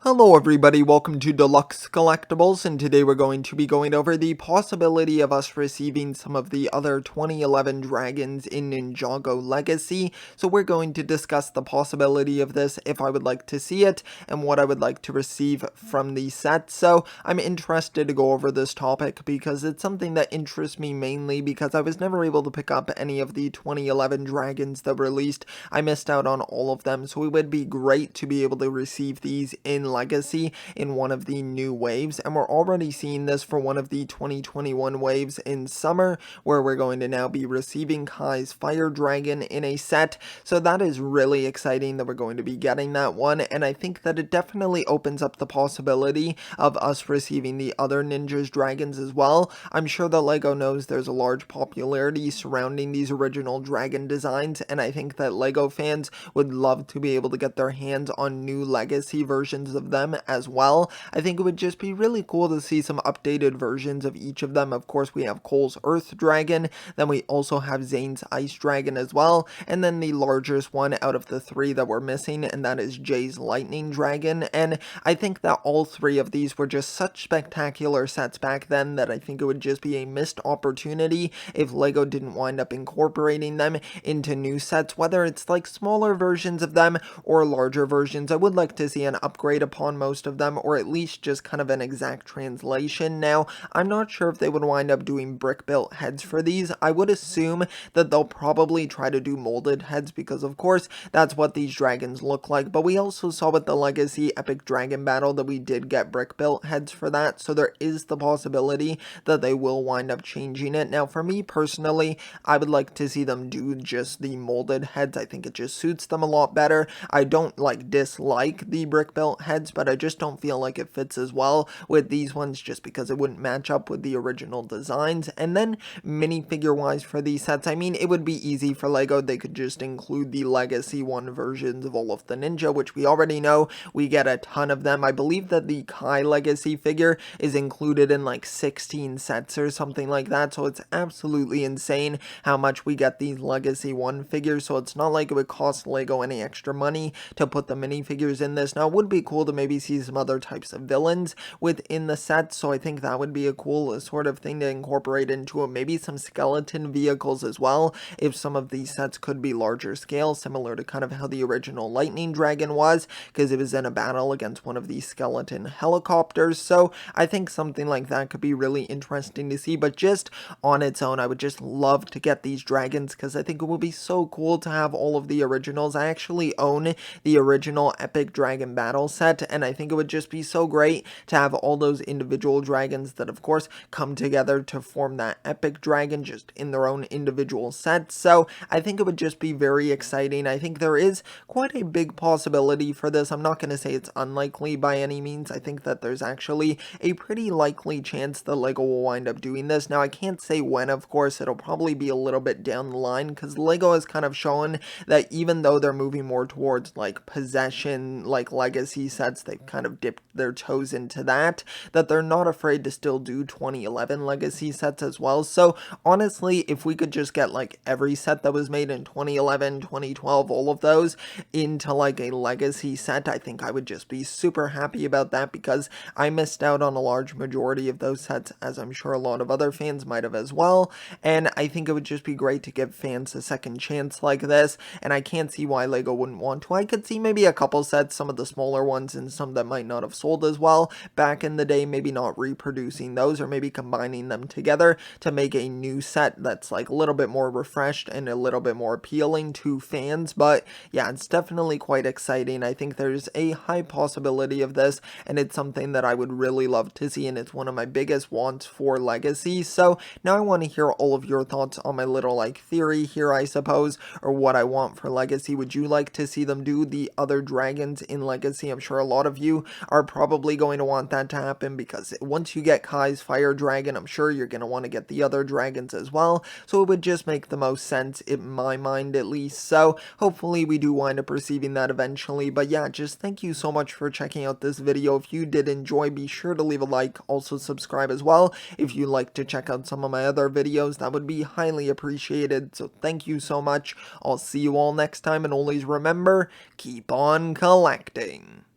Hello everybody, welcome to Deluxe Collectibles, and today we're going to be going over the possibility of us receiving some of the other 2011 dragons in Ninjago Legacy. So we're going to discuss the possibility of this, if I would like to see it, and what I would like to receive from the set. So I'm interested to go over this topic because it's something that interests me mainly because I was never able to pick up any of the 2011 dragons that were released. I missed out on all of them, so it would be great to be able to receive these in Legacy in one of the new waves, and we're already seeing this for one of the 2021 waves in summer, where we're going to now be receiving Kai's Fire Dragon in a set. So that is really exciting that we're going to be getting that one, and I think that it definitely opens up the possibility of us receiving the other Ninja's dragons as well. I'm sure that LEGO knows there's a large popularity surrounding these original dragon designs, and I think that LEGO fans would love to be able to get their hands on new Legacy versions of them as well. I think it would just be really cool to see some updated versions of each of them. Of course, we have Cole's Earth Dragon, then we also have Zane's Ice Dragon as well, and then the largest one out of the three that we're missing, and that is Jay's Lightning Dragon. And I think that all three of these were just such spectacular sets back then that I think it would just be a missed opportunity if LEGO didn't wind up incorporating them into new sets, whether it's like smaller versions of them or larger versions. I would like to see an upgrade upon most of them, or at least just kind of an exact translation. Now, I'm not sure if they would wind up doing brick built heads for these. I would assume that they'll probably try to do molded heads because of course that's what these dragons look like, but we also saw with the Legacy Epic Dragon Battle that we did get brick built heads for that, so there is the possibility that they will wind up changing it. Now, for me personally, I would like to see them do just the molded heads. I think it just suits them a lot better. I don't dislike the brick built heads, but I just don't feel like it fits as well with these ones just because it wouldn't match up with the original designs. And then minifigure wise for these sets, I mean, it would be easy for LEGO. They could just include the Legacy 1 versions of all of the Ninja, which we already know. We get a ton of them. I believe that the Kai Legacy figure is included in like 16 sets or something like that, so it's absolutely insane how much we get these Legacy 1 figures, so it's not like it would cost LEGO any extra money to put the minifigures in this. Now, it would be cool to maybe see some other types of villains within the set, so I think that would be a cool sort of thing to incorporate into it. Maybe some skeleton vehicles as well, if some of these sets could be larger scale, similar to kind of how the original Lightning Dragon was, because it was in a battle against one of these skeleton helicopters. So I think something like that could be really interesting to see, but just on its own, I would just love to get these dragons because I think it would be so cool to have all of the originals. I actually own the original Epic Dragon Battle set, and I think it would just be so great to have all those individual dragons that of course come together to form that Epic Dragon just in their own individual sets. So I think it would just be very exciting. I think there is quite a big possibility for this. I'm not going to say it's unlikely by any means. I think that there's actually a pretty likely chance that LEGO will wind up doing this. Now, I can't say when, of course. It'll probably be a little bit down the line because LEGO has kind of shown that even though they're moving more towards like possession, like legacy sets, they've kind of dipped their toes into that they're not afraid to still do 2011 legacy sets as well. So honestly, if we could just get like every set that was made in 2011, 2012, all of those into like a legacy set, I think I would just be super happy about that because I missed out on a large majority of those sets, as I'm sure a lot of other fans might have as well, and I think it would just be great to give fans a second chance like this, and I can't see why LEGO wouldn't want to. I could see maybe a couple sets, some of the smaller ones and some that might not have sold as well back in the day, maybe not reproducing those or maybe combining them together to make a new set that's like a little bit more refreshed and a little bit more appealing to fans. But yeah, it's definitely quite exciting. I think there's a high possibility of this, and it's something that I would really love to see, and it's one of my biggest wants for Legacy. So now I want to hear all of your thoughts on my little like theory here, I suppose, or what I want for Legacy. Would you like to see them do the other dragons in Legacy? I'm sure a lot of you are probably going to want that to happen because once you get Kai's Fire Dragon, I'm sure you're going to want to get the other dragons as well. So it would just make the most sense in my mind at least. So hopefully we do wind up receiving that eventually. But yeah, just thank you so much for checking out this video. If you did enjoy, be sure to leave a like, also subscribe as well. If you'd like to check out some of my other videos, that would be highly appreciated. So thank you so much. I'll see you all next time, and always remember, keep on collecting.